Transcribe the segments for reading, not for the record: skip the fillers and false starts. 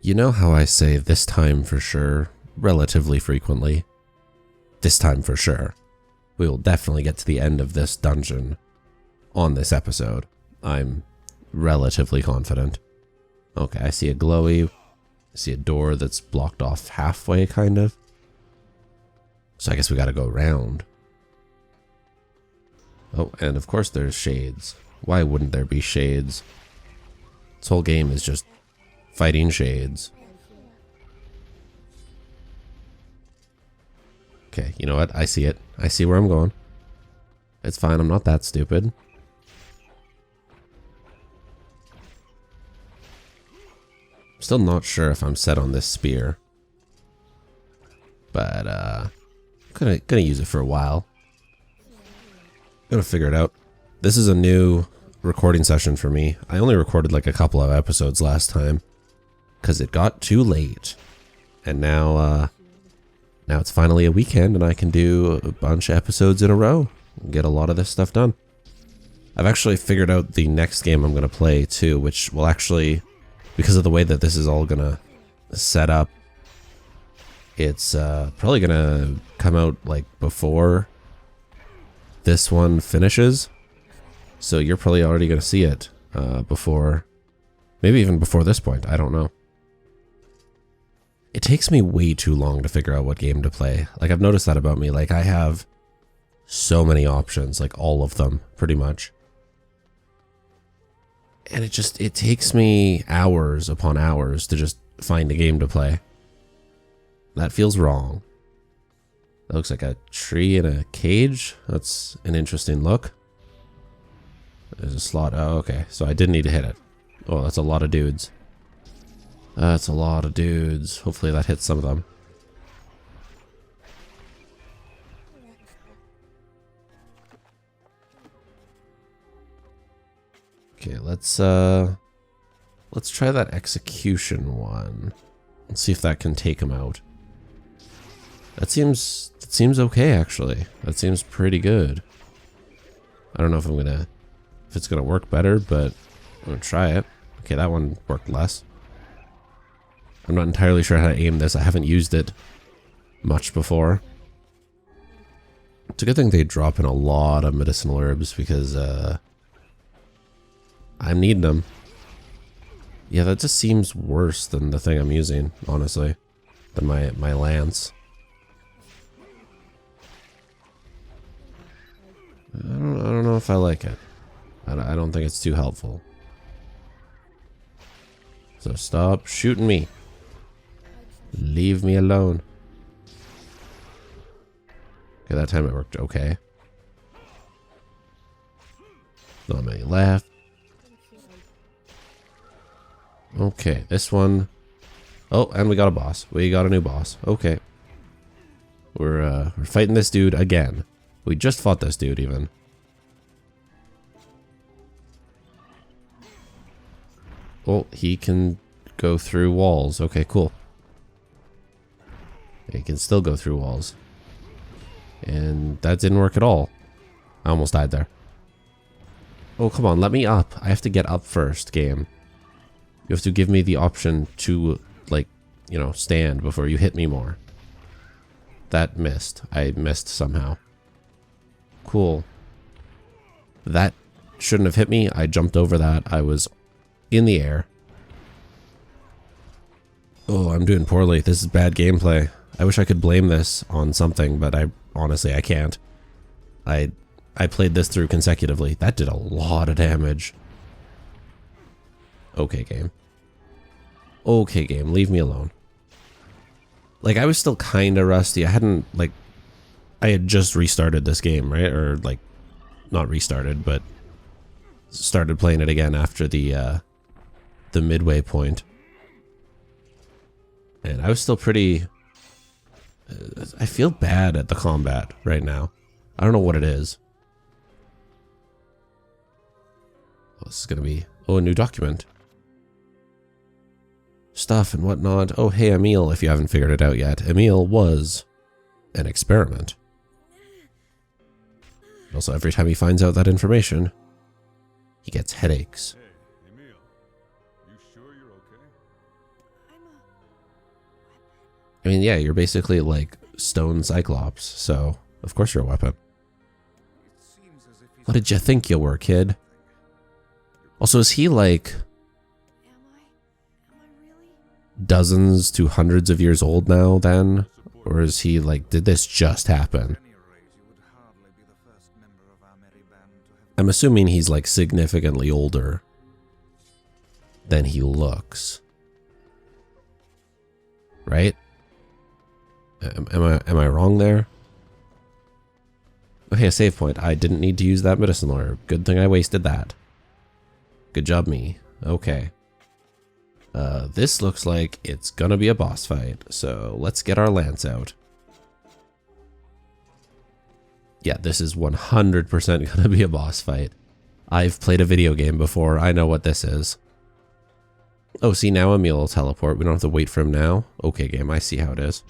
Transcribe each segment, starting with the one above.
You know how I say this time for sure, relatively frequently? This time for sure. We will definitely get to the end of this dungeon on this episode. I'm relatively confident. Okay, I see a glowy. I see a door that's blocked off halfway, kind of. So I guess we gotta go around. Oh, and of course there's shades. Why wouldn't there be shades? This whole game is just fighting shades. Okay, you know what? I see it. I see where I'm going. It's fine, I'm not that stupid. Still not sure if I'm set on this spear. But, gonna use it for a while. Gonna figure it out. This is a new recording session for me. I only recorded like a couple of episodes last time because it got too late. And now it's finally a weekend and I can do a bunch of episodes in a row and get a lot of this stuff done. I've actually figured out the next game I'm gonna play too, which will actually, because of the way that this is all gonna set up, it's probably gonna come out like before this one finishes. So you're probably already gonna see it before, maybe even before this point, I don't know. It takes me way too long to figure out what game to play. Like, I've noticed that about me. Like, I have so many options, like all of them, pretty much. And it takes me hours upon hours to just find a game to play. That feels wrong. That looks like a tree in a cage. That's an interesting look. There's a slot. Oh, okay. So I did need to hit it. Oh, that's a lot of dudes. That's a lot of dudes. Hopefully that hits some of them. Okay, let's try that execution one. Let's see if that can take him out. That seems okay, actually. That seems pretty good. I don't know if it's gonna work better, but I'm gonna try it. Okay, that one worked less. I'm not entirely sure how to aim this. I haven't used it much before. It's a good thing they drop in a lot of medicinal herbs because I'm needing them. Yeah, that just seems worse than the thing I'm using, honestly, than my lance. I don't know if I like it. I don't think it's too helpful. So stop shooting me. Leave me alone. Okay, that time it worked okay. Not many left. Okay, this one. Oh, and we got a boss. We got a new boss. Okay. We're fighting this dude again. We just fought this dude even. Oh, he can go through walls. Okay, cool. He can still go through walls. And that didn't work at all. I almost died there. Oh, come on, let me up. I have to get up first, game. You have to give me the option to, like, you know, stand before you hit me more. That missed. I missed somehow. Cool. That shouldn't have hit me. I jumped over that. I was in the air. Oh, I'm doing poorly. This is bad gameplay. I wish I could blame this on something, but honestly I can't. I played this through consecutively. That did a lot of damage. Okay, game. Okay, game. Leave me alone. Like, I was still kind of rusty. I had just restarted this game, right? Or, like, not restarted, but started playing it again after the midway point. And I was still pretty... I feel bad at the combat right now. I don't know what it is. Oh, this is gonna be... Oh, a new document. Stuff and whatnot. Oh, hey, Emil, if you haven't figured it out yet. Emil was an experiment. Also, every time he finds out that information, he gets headaches. Hey, Emil. You sure you're okay? I mean, yeah, you're basically like stone Cyclops, so of course you're a weapon. What did you think you were, kid? Also, is he like dozens to hundreds of years old now then? Or is he like, did this just happen? I'm assuming he's like significantly older than he looks. Right? Am I wrong there? Okay, a save point. I didn't need to use that medicine lawyer. Good thing I wasted that. Good job, me. Okay. This looks like it's gonna be a boss fight, so let's get our lance out. Yeah, this is 100% gonna be a boss fight. I've played a video game before. I know what this is. Oh, see, now Emil will teleport. We don't have to wait for him now. Okay, game, I see how it is.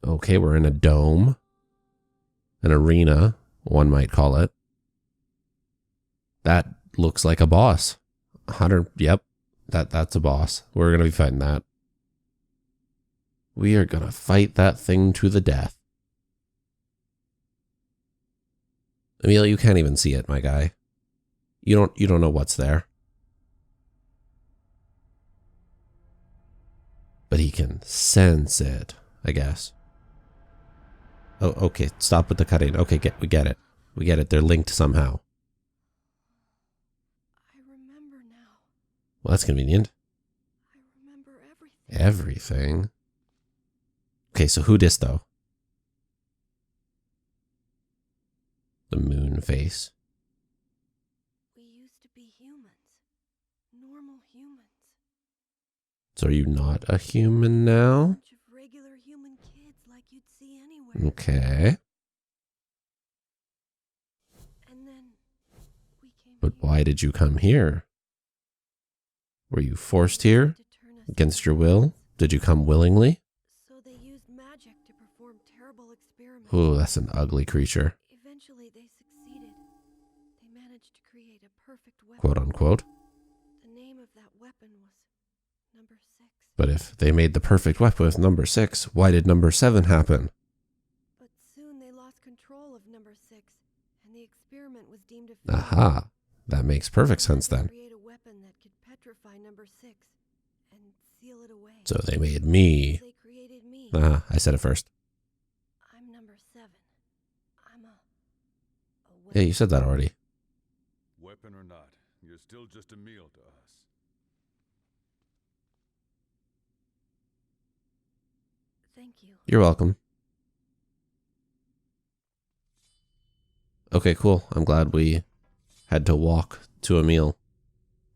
Okay, we're in a dome. An arena, one might call it. That looks like a boss. 100, yep. That's a boss. We're going to be fighting that. We are going to fight that thing to the death. Emil, you can't even see it, my guy. You don't know what's there. But he can sense it, I guess. Oh, okay. Stop with the cutting. Okay, we get it. We get it. They're linked somehow. I remember now. Well, that's convenient. I remember everything. Everything? Okay, so who dis though? The Moonface. We used to be humans. Normal humans. So are you not a human now? Bunch of regular human kids like you'd see anywhere. Okay. And then we came But here why did you come here? Were you forced here? to turn us Against your into will? humans. Did you come willingly? So they used magic to perform terrible experiments. Ooh, that's an ugly creature. Eventually they succeeded. They managed to create a perfect weapon. Quote unquote. The name of that weapon was number 6. But if they made the perfect weapon with number 6, why did number 7 happen? But soon they lost control of number 6, and the experiment was deemed a failure. Aha. That makes perfect sense They then. create a weapon that could petrify number 6 and seal it away. So they made me. They created me. Aha, I said it first. I'm number 7. I'm a Yeah, weapon. you said that already. Weapon or not, you're still just a meal to us. Thank you. You're welcome. Okay, cool. I'm glad we had to walk to Emil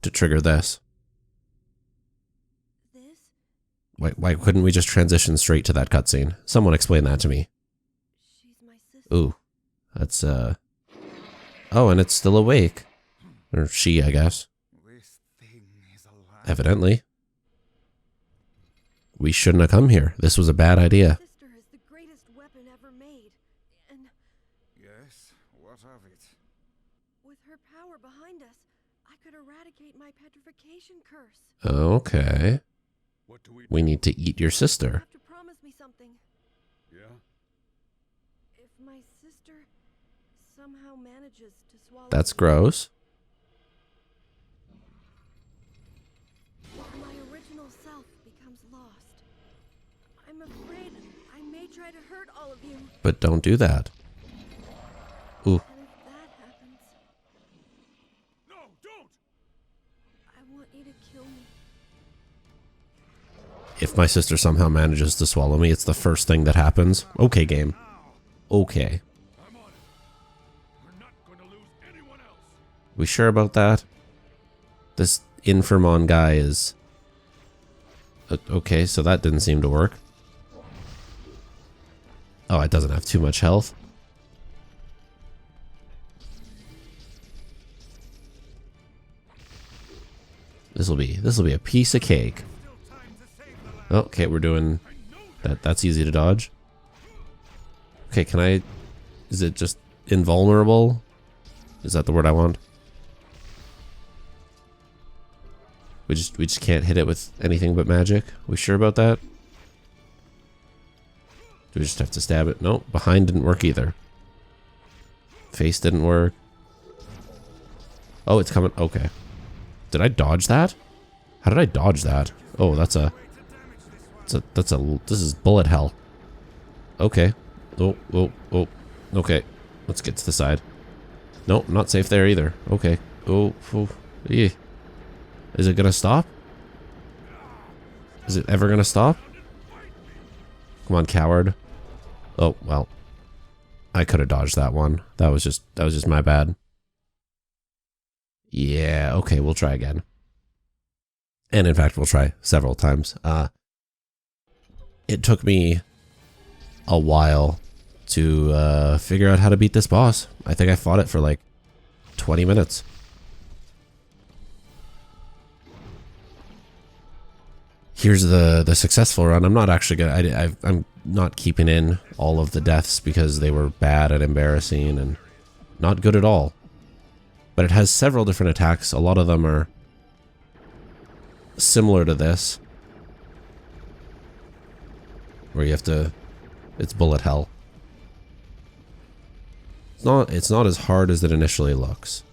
to trigger this. This? Why couldn't we just transition straight to that cutscene? Someone explain that to me. She's my sister. Ooh, that's oh, and it's still awake. Or she, I guess. This thing is alive. Evidently. We shouldn't have come here. This was a bad idea. My sister is the greatest weapon ever made. And Yes, what of it? with her power behind us, I could eradicate my petrification curse. Okay. What do we We need to eat your You sister. have to promise me something. Yeah? If my sister somehow manages to swallow That's me, gross. if my original self becomes lost, I'm afraid I may try to hurt all of you. But don't do that. Ooh, And if that happens, No, don't! I want you to kill me. if my sister somehow manages to swallow me, it's the first thing that happens. Okay, game. Okay. I'm on it. We're not going to lose anyone else. We sure about that? This Infirmon guy is... okay, so that didn't seem to work. Oh, it doesn't have too much health. This'll be a piece of cake. Still time to save the lad. Okay, we're doing I know that. that's easy to dodge. Okay, can I... is it just invulnerable? Is that the word I want? We just can't hit it with anything but magic. We sure about that? Do we just have to stab it? Nope, behind didn't work either. Face didn't work. Oh, it's coming. Okay. Did I dodge that? How did I dodge that? Oh, this is bullet hell. Okay. Oh. Okay. Let's get to the side. Nope, not safe there either. Okay. Oh. Yeah. Is it gonna stop? Is it ever gonna stop? Come on, coward. Oh, well. I could have dodged that one. That was just my bad. Yeah, okay, we'll try again. And in fact, we'll try several times. It took me a while to figure out how to beat this boss. I think I fought it for like 20 minutes. Here's the successful run. I'm not actually gonna. I'm not keeping in all of the deaths because they were bad and embarrassing and not good at all. But it has several different attacks. A lot of them are similar to this, where you have to. It's bullet hell. It's not as hard as it initially looks.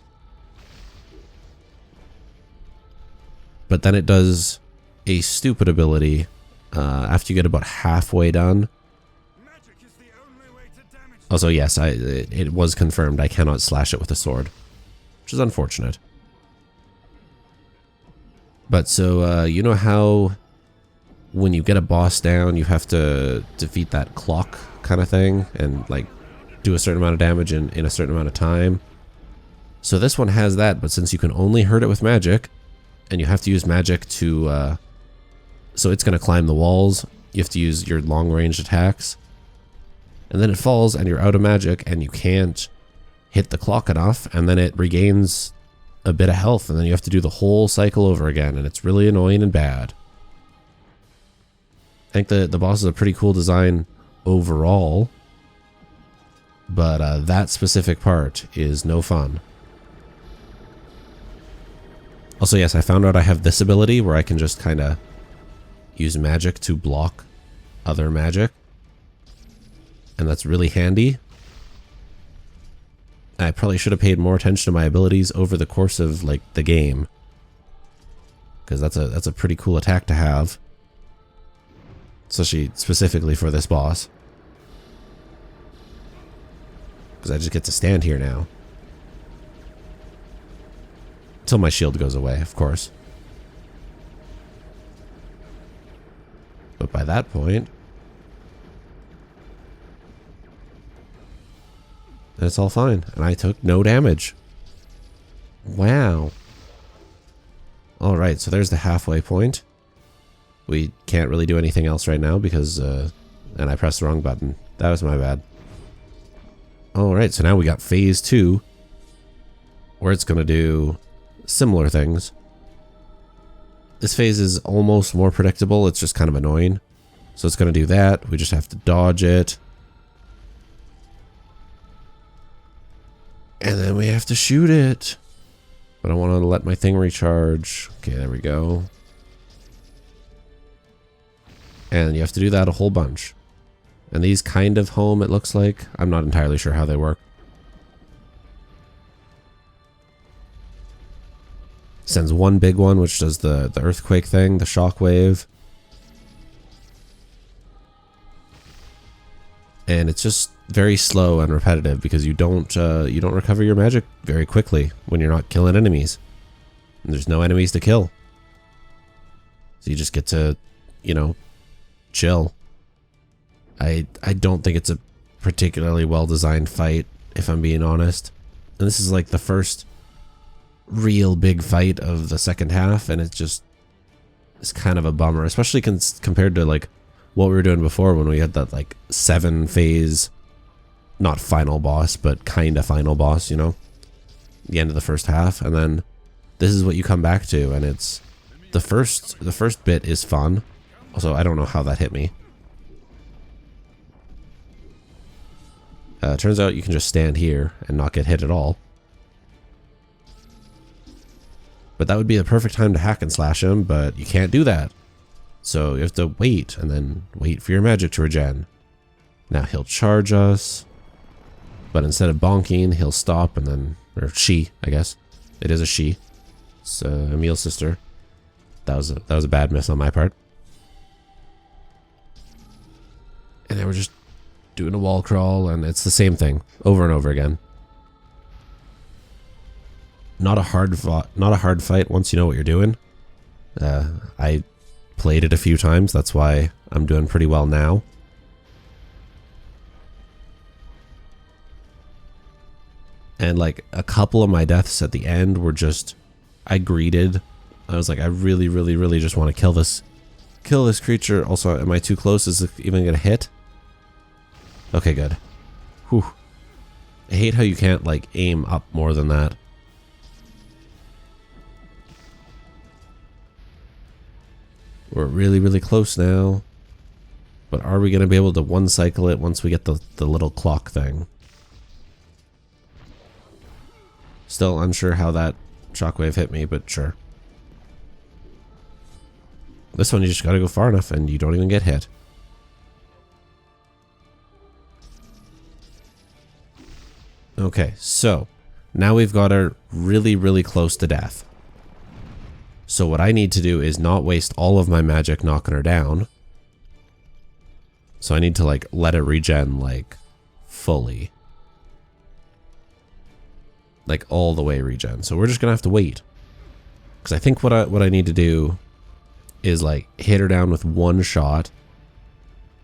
But then it does a stupid ability after you get about halfway done. Also, yes, it was confirmed I cannot slash it with a sword, which is unfortunate. But so, you know how when you get a boss down, you have to defeat that clock kind of thing and like do a certain amount of damage in a certain amount of time? So this one has that, but since you can only hurt it with magic, and you have to use magic to so it's going to climb the walls. You have to use your long-range attacks. And then it falls and you're out of magic and you can't hit the clock enough, and then it regains a bit of health, and then you have to do the whole cycle over again, and it's really annoying and bad. I think the boss is a pretty cool design overall, but that specific part is no fun. Also, yes, I found out I have this ability where I can just kind of use magic to block other magic, and that's really handy. I probably should have paid more attention to my abilities over the course of like the game, because that's a pretty cool attack to have, especially specifically for this boss, because I just get to stand here now until my shield goes away, of course. But by that point, it's all fine. And I took no damage. Wow. Alright, so there's the halfway point. We can't really do anything else right now because, and I pressed the wrong button. That was my bad. Alright, so now we got phase 2, where it's going to do similar things. This phase is almost more predictable. It's just kind of annoying. So it's going to do that. We just have to dodge it. And then we have to shoot it. But I want to let my thing recharge. Okay, there we go. And you have to do that a whole bunch. And these kind of home, it looks like. I'm not entirely sure how they work. Sends one big one, which does the earthquake thing, the shockwave. And it's just very slow and repetitive because you don't recover your magic very quickly when you're not killing enemies. And there's no enemies to kill. So you just get to, you know, chill. I don't think it's a particularly well-designed fight, if I'm being honest. And this is like the first real big fight of the second half, and it's kind of a bummer, especially compared to like what we were doing before when we had that like 7 phase, not final boss, but kind of final boss, you know, the end of the first half. And then this is what you come back to, and it's the first bit is fun. Also, I don't know how that hit me. Turns out you can just stand here and not get hit at all. But that would be the perfect time to hack and slash him, but you can't do that. So you have to wait, and then wait for your magic to regen. Now he'll charge us, but instead of bonking, he'll stop and then, or she, I guess. It is a she. It's Emil's sister. That was a bad miss on my part. And then we're just doing a wall crawl, and it's the same thing over and over again. Not a hard fight once you know what you're doing. I played it a few times, that's why I'm doing pretty well now. And like a couple of my deaths at the end were just, I greeted. I was like, I really, really, really just want to kill this creature. Also, am I too close? Is it even gonna hit? Okay, good. Whew. I hate how you can't like aim up more than that. We're really, really close now. But are we going to be able to one-cycle it once we get the little clock thing? Still unsure how that shockwave hit me, but sure. This one you just got to go far enough and you don't even get hit. Okay, so now we've got her really, really close to death. So what I need to do is not waste all of my magic knocking her down. So I need to like let it regen like fully. Like all the way regen. So we're just gonna have to wait. Because I think what I need to do is like hit her down with one shot.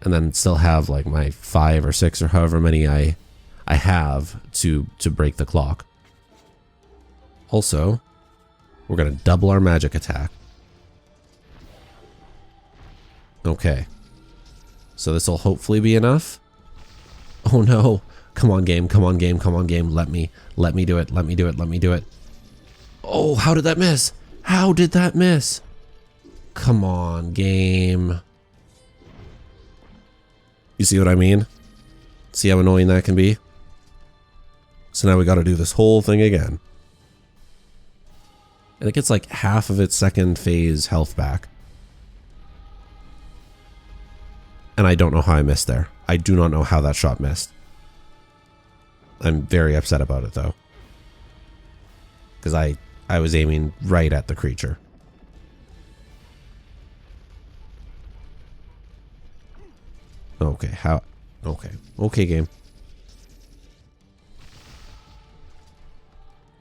And then still have like my 5 or 6 or however many I have to break the clock. Also, we're going to double our magic attack. Okay. So this will hopefully be enough. Oh no. Come on game, come on game, come on game. Let me do it, let me do it, let me do it. Oh, how did that miss? How did that miss? Come on game. You see what I mean? See how annoying that can be? So now we got to do this whole thing again. And it gets like half of its second phase health back. And I don't know how I missed there. I do not know how that shot missed. I'm very upset about it though. Because I was aiming right at the creature. Okay, how? Okay. Okay, game.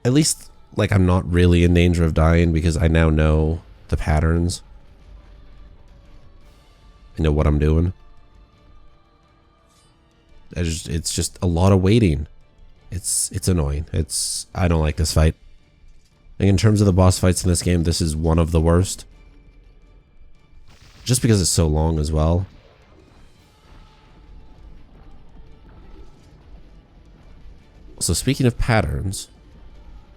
At least, like, I'm not really in danger of dying because I now know the patterns. I know what I'm doing. It's just a lot of waiting. It's annoying. I don't like this fight. Like, in terms of the boss fights in this game, this is one of the worst. Just because it's so long as well. So speaking of patterns,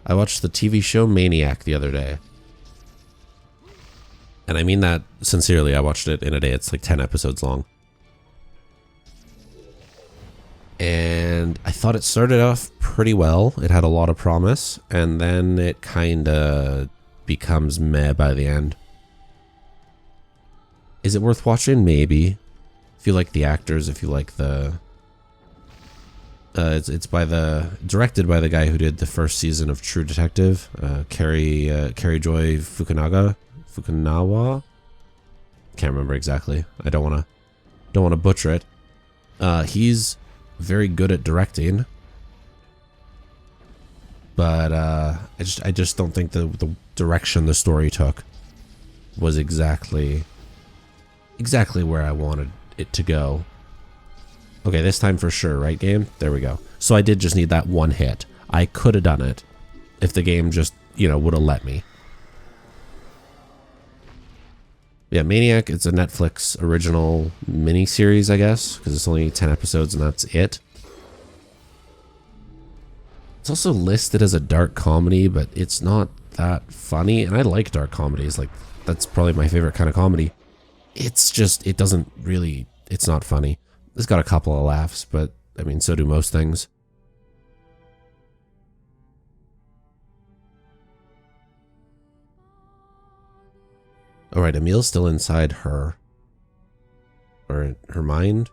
I watched the TV show Maniac the other day. And I mean that sincerely. I watched it in a day. It's like 10 episodes long. And I thought it started off pretty well. It had a lot of promise. And then it kind of becomes meh by the end. Is it worth watching? Maybe. If you like the actors, if you like the... it's directed by the guy who did the first season of True Detective, Carrie Joy Fukunaga. Fukunawa? Can't remember exactly. I don't want to butcher it. He's very good at directing, but I just don't think the direction the story took was exactly where I wanted it to go. Okay, this time for sure, right game? There we go. So I did just need that one hit. I could have done it if the game just, would have let me. Yeah, Maniac, it's a Netflix original miniseries, I guess, because it's only 10 episodes and that's it. It's also listed as a dark comedy, but it's not that funny, and I like dark comedies. Like, that's probably my favorite kind of comedy. It's just, it's not funny. It's got a couple of laughs, but, I mean, so do most things. Alright, Emil's still inside her. Or her mind?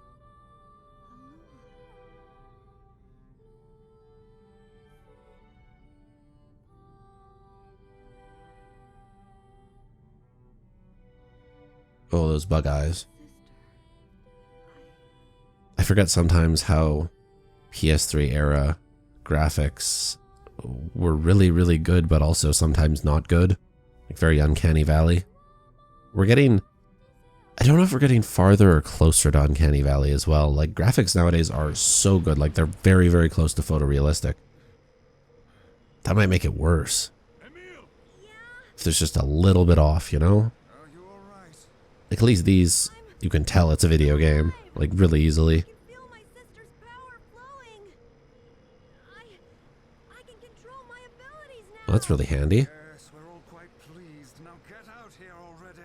Oh, those bug eyes. I forget sometimes how PS3 era graphics were really, really good, but also sometimes not good. Like very uncanny valley. We're getting... I don't know if we're getting farther or closer to uncanny valley as well. Like, graphics nowadays are so good. Like, they're very, very close to photorealistic. That might make it worse. Emil! If there's just a little bit off, you know? Are you alright? Like, at least these, you can tell it's a video game. Like, really easily. I can feel my sister's power flowing. I can control my abilities now. Well, that's really handy. Yes, we're all quite pleased. Now get out here already.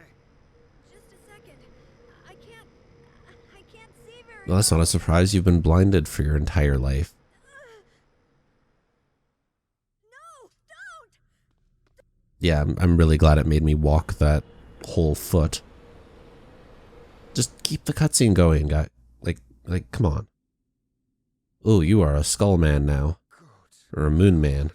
Just a second. I can't see very Well, that's not a surprise. You've been blinded for your entire life. No, don't. Yeah, I'm really glad it made me walk that whole foot. Just keep the cutscene going, guy. Like, come on. Oh, you are a skull man now. Or a moon man.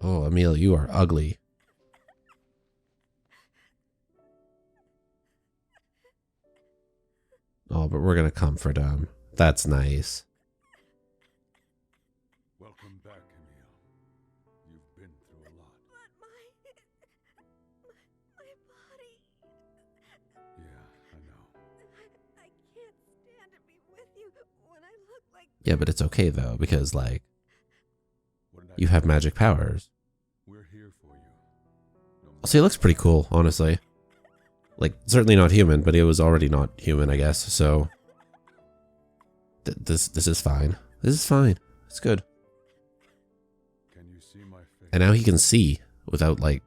Oh, Emil, you are ugly. Oh, but we're gonna comfort him. That's nice. Welcome back, Emil. You've been through a lot. But my body. Yeah, I know. I can't stand to be with you when I look like. Yeah, but it's okay though, because like, What did I you have magic powers. We're here for you. No I'll say it looks pretty cool, honestly. Like, certainly not human, but it was already not human, I guess, so... This is fine. This is fine. It's good. Can you see my face? And now he can see without, like...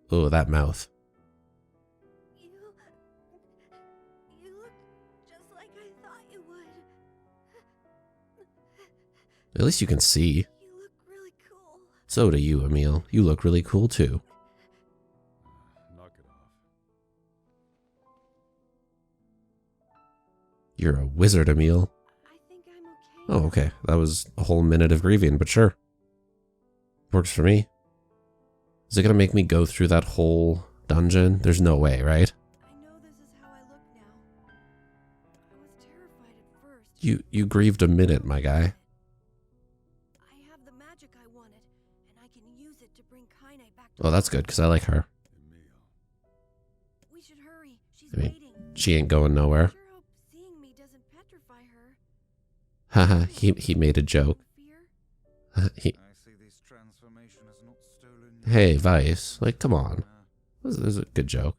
Oh, that mouth. You look just like I thought you would. At least you can see. You look really cool. So do you, Emil. You look really cool, too. Knock it off. You're a wizard, Emil. I think I'm okay. Oh, okay. That was a whole minute of grieving, but sure. Works for me. Is it gonna make me go through that whole dungeon? There's no way, right? I know this is how I look now. I was terrified at first. You grieved a minute, my guy. I have the magic I wanted, and I can use it to bring Kaine back to Well, that's good, because I like her. Emil. We should hurry. She's I mean, waiting. she ain't going nowhere. Sure hope seeing me doesn't petrify her. Haha, he made a joke. Fear? He, I see this transformation has not stolen. hey, Vice, like, come on. This is a good joke.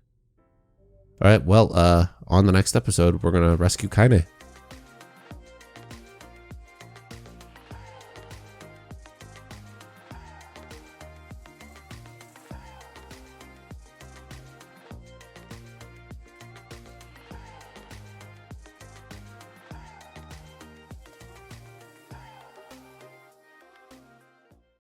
Alright, well, on the next episode, we're gonna rescue Kaine.